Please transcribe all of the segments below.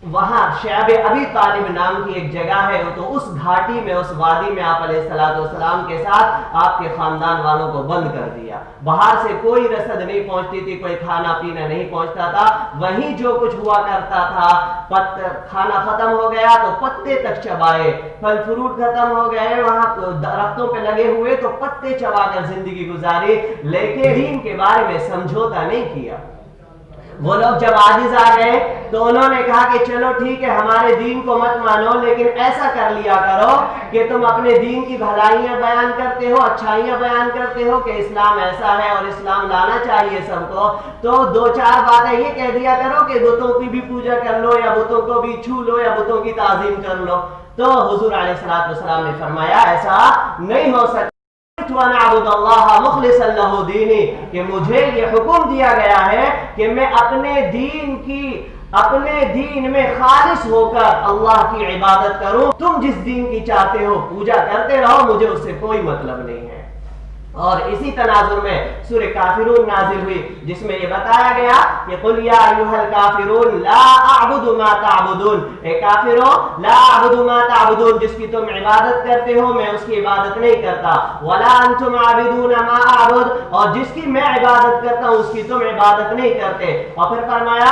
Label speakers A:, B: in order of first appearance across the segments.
A: وہاں شعب ابی طالب نام کی ایک جگہ ہے، تو اس گھاٹی میں، اس وادی میں آپ علیہ السلام کے ساتھ آپ کے خاندان والوں کو بند کر دیا. باہر سے کوئی رسد نہیں پہنچتی تھی، کوئی کھانا پینا نہیں پہنچتا تھا. وہیں جو کچھ ہوا کرتا تھا، کھانا ختم ہو گیا تو پتے تک چبائے، پھل فروٹ ختم ہو گئے، وہاں درختوں پہ لگے ہوئے تو پتے چبا کر زندگی گزاری، لیکن دین کے بارے میں سمجھوتا نہیں کیا. وہ لوگ جب عاجز آ گئے تو انہوں نے کہا کہ چلو ٹھیک ہے، ہمارے دین کو مت مانو، لیکن ایسا کر لیا کرو کہ تم اپنے دین کی بھلائیاں بیان کرتے ہو، اچھائیاں بیان کرتے ہو کہ اسلام ایسا ہے اور اسلام لانا چاہیے سب کو، تو دو چار باتیں یہ کہہ دیا کرو کہ بتوں کی بھی پوجا کر لو، یا بتوں کو بھی چھو لو، یا بتوں کی تعظیم کر لو. تو حضور علیہ السلام نے فرمایا ایسا نہیں ہو سکتا. وَنَعْبُدَ اللَّهَ مُخْلِصًا لَهُ دِينِي، کہ مجھے یہ حکم دیا گیا ہے کہ میں اپنے دین میں خالص ہو کر اللہ کی عبادت کروں. تم جس دین کی چاہتے ہو پوجا کرتے رہو، مجھے اس سے کوئی مطلب نہیں ہے. اور اسی تناظر میں سورہ کافرون نازل ہوئی، جس میں یہ بتایا گیا کہ قُلْ يَا أَيُّهَا الْكَافِرُونَ لَا أَعْبُدُ مَا تَعْبُدُونَ، اے کافرو لا أَعْبُدُ مَا تَعْبُدُونَ، جس کی تم عبادت کرتے ہو میں اس کی عبادت نہیں کرتا. وَلَا أَنْتُمْ عَابِدُونَ مَا أَعْبُدُ، اور جس کی میں عبادت کرتا ہوں اس کی تم عبادت نہیں کرتے. اور پھر فرمایا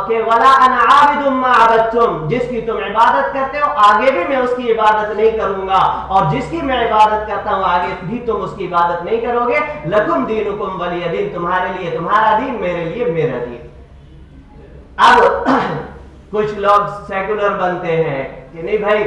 A: کہ وَلَا أَنَا عَابِدٌ مَا عَبَدتُّمْ، جس کی تم عبادت کرتے ہو آگے بھی میں اس کی عبادت نہیں کروں گا، اور جس کی میں عبادت کرتا ہوں آگے بھی تم اس کی عبادت نہیں کرو گے. لکم دینکم ولی دین، تمہارے لیے تمہارا دین، میرے لیے میرا دین. اب کچھ لوگ سیکولر بنتے ہیں کہ نہیں بھائی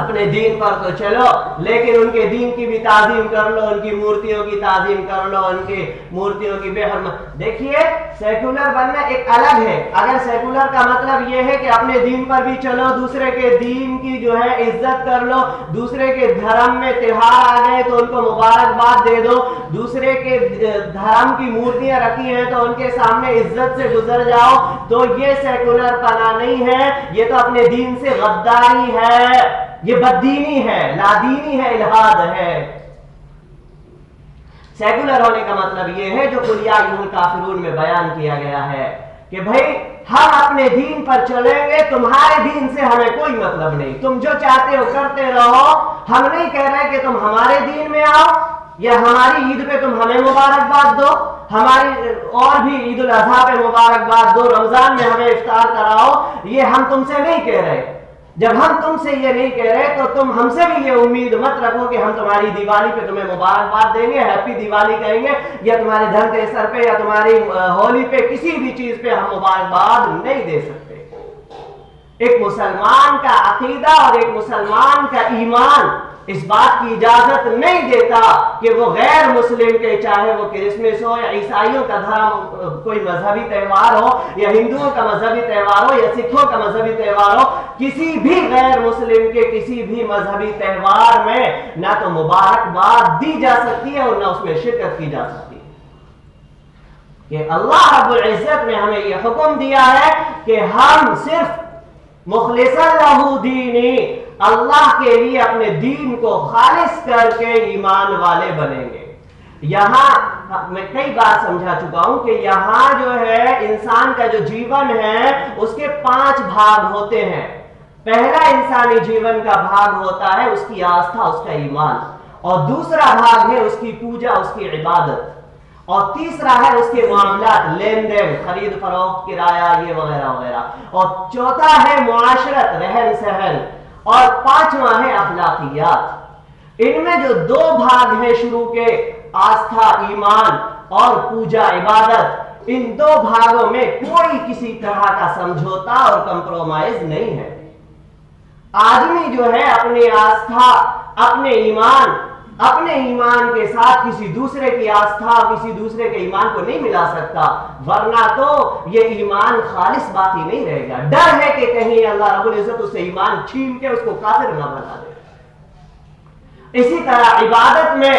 A: اپنے دین پر تو چلو، لیکن ان کے دین کی بھی تعظیم کر لو، ان کی مورتیوں کی تعظیم کر لو، ان کی مورتیوں کی بے حرمت. دیکھیے سیکولر بننا ایک الگ ہے. اگر سیکولر کا مطلب یہ ہے کہ اپنے دین پر بھی چلو، دوسرے کے دین کی جو ہے عزت کر لو، دوسرے کے دھرم میں تہوار آ گئے تو ان کو مبارکباد دے دو، دوسرے کے دھرم کی مورتیاں رکھی ہیں تو ان کے سامنے عزت سے گزر جاؤ، تو یہ سیکولر پنا نہیں ہے، یہ تو اپنے دین سے غداری ہے، یہ بددینی ہے، لادینی ہے، الہاد ہے. سیکولر ہونے کا مطلب یہ ہے جو قُلْ يَا أَيُّهَا الْكَافِرُونَ میں بیان کیا گیا ہے کہ بھائی ہم اپنے دین پر چلیں گے، تمہارے دین سے ہمیں کوئی مطلب نہیں، تم جو چاہتے ہو کرتے رہو. ہم نہیں کہہ رہے کہ تم ہمارے دین میں آؤ یا ہماری عید پہ تم ہمیں مبارکباد دو، ہماری اور بھی عید الاضحیٰ پہ مبارکباد دو، رمضان میں ہمیں افطار کراؤ. یہ ہم تم سے نہیں کہہ رہے. جب ہم تم سے یہ نہیں کہہ رہے تو تم ہم سے بھی یہ امید مت رکھو کہ ہم تمہاری دیوالی پہ تمہیں مبارکباد دیں گے، ہیپی دیوالی کہیں گے، یا تمہارے دھنتیرس پہ یا تمہاری ہولی پہ کسی بھی چیز پہ ہم مبارکباد نہیں دے سکتے. ایک مسلمان کا عقیدہ اور ایک مسلمان کا ایمان اس بات کی اجازت نہیں دیتا کہ وہ غیر مسلم کے، چاہے وہ کرسمس ہو یا عیسائیوں کا دھرم کوئی مذہبی تہوار ہو یا ہندوؤں کا مذہبی تہوار ہو یا سکھوں کا مذہبی تہوار ہو، کسی بھی غیر مسلم کے کسی بھی مذہبی تہوار میں نہ تو مبارکباد دی جا سکتی ہے اور نہ اس میں شرکت کی جا سکتی ہے. کہ اللہ رب العزت نے ہمیں یہ حکم دیا ہے کہ ہم صرف مخلصا لہ دینی، اللہ کے لیے اپنے دین کو خالص کر کے ایمان والے بنیں گے. یہاں میں کئی بار سمجھا چکا ہوں کہ یہاں جو ہے انسان کا جو جیون ہے اس کے 5 بھاگ ہوتے ہیں. پہلا انسانی جیون کا بھاگ ہوتا ہے اس کی آستھا، اس کا ایمان، اور دوسرا بھاگ ہے اس کی پوجا، اس کی عبادت، اور تیسرا ہے اس کے معاملات، لین دین، خرید فروخت، کرایہ، یہ وغیرہ وغیرہ، اور چوتھا ہے معاشرت، رہن سہن، اور پانچواں ہے اخلاقیات. ان میں جو 2 بھاگ ہیں شروع کے، آستھا ایمان اور پوجا عبادت، ان 2 بھاگوں میں کوئی کسی طرح کا سمجھوتا اور کمپرومائز نہیں ہے. آدمی جو ہے اپنی آستھا، اپنے ایمان کے ساتھ کسی دوسرے کی آستھا، کسی دوسرے کے ایمان کو نہیں ملا سکتا، ورنہ تو یہ ایمان خالص باقی نہیں رہے گا. ڈر ہے کہ کہیں اللہ رب العزت اسے ایمان چھین کے اس کو کافر نہ بنا دے. اسی طرح عبادت میں